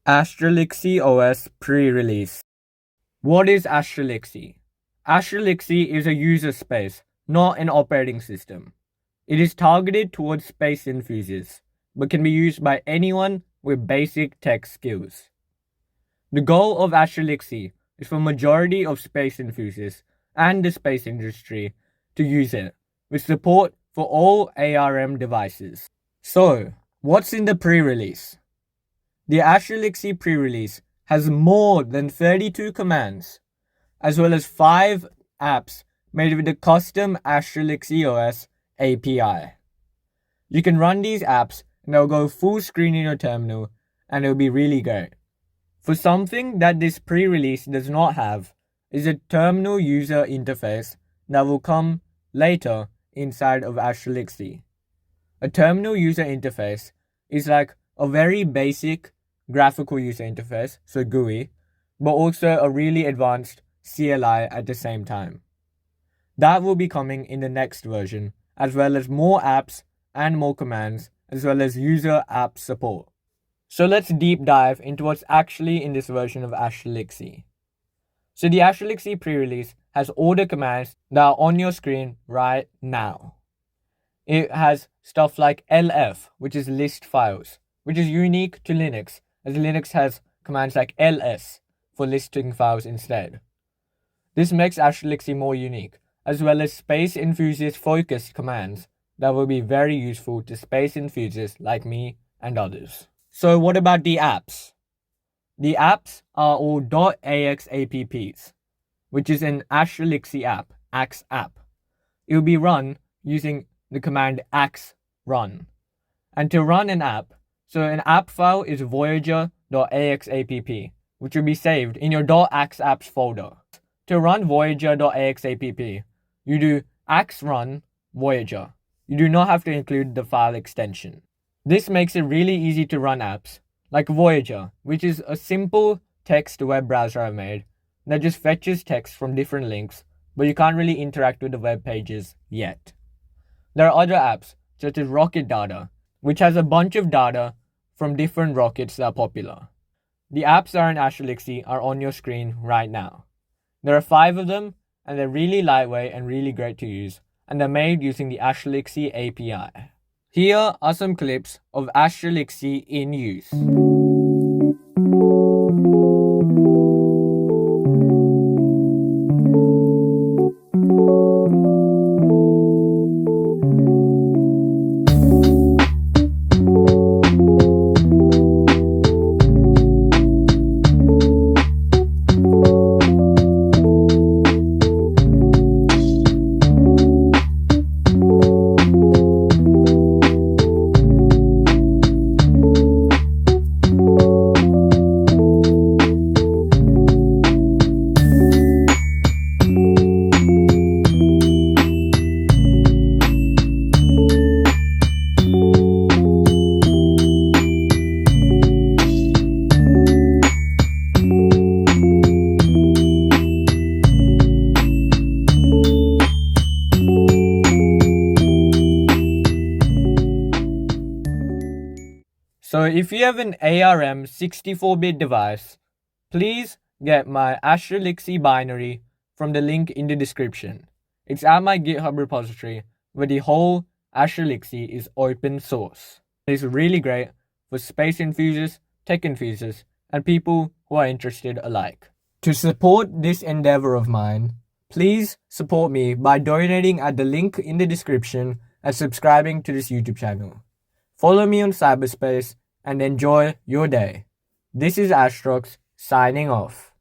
Astralixi OS pre-release. What is Astralixi? Astralixi is a user space, not an operating system. It is targeted towards space enthusiasts, but can be used by anyone with basic tech skills. The goal of Astralixi is for majority of space enthusiasts and the space industry to use it, with support for all ARM devices. So, what's in the pre-release? The Astralixi pre-release has more than 32 commands, as well as 5 apps made with the custom Astralixi OS API. You can run these apps and they'll go full screen in your terminal and it'll be really great. For something that this pre-release does not have is a terminal user interface that will come later inside of Astralixi. A terminal user interface is like a very basic graphical user interface, so GUI, but also a really advanced CLI at the same time. That will be coming in the next version, as well as more apps and more commands, as well as user app support. So let's deep dive into what's actually in this version of Astralixi. So the Astralixi pre-release has all the commands that are on your screen right now. It has stuff like lf, which is list files, which is unique to Linux, as Linux has commands like ls for listing files instead. This makes Astralixi more unique, as well as space enthusiast focused commands that will be very useful to space enthusiasts like me and others. So what about the apps? The apps are all .ax apps, which is an Astralixi app, ax app. It will be run using the command ax run. And to run an app, so an app file is voyager.axapp, which will be saved in your .axapps folder. To run voyager.axapp, you do ax run voyager. You do not have to include the file extension. This makes it really easy to run apps, like Voyager, which is a simple text web browser I've made that just fetches text from different links, but you can't really interact with the web pages yet. There are other apps, such as Rocket Data, which has a bunch of data from different rockets that are popular. The apps that are in Astralixi are on your screen right now. There are 5 of them, and they're really lightweight and really great to use, and they're made using the Astralixi API. Here are some clips of Astralixi in use. So if you have an ARM 64-bit device, please get my Astralixi binary from the link in the description. It's at my GitHub repository where the whole Astralixi is open source. It's really great for space enthusiasts, tech enthusiasts, and people who are interested alike. To support this endeavor of mine, please support me by donating at the link in the description and subscribing to this YouTube channel. Follow me on cyberspace and enjoy your day. This is Astrox signing off.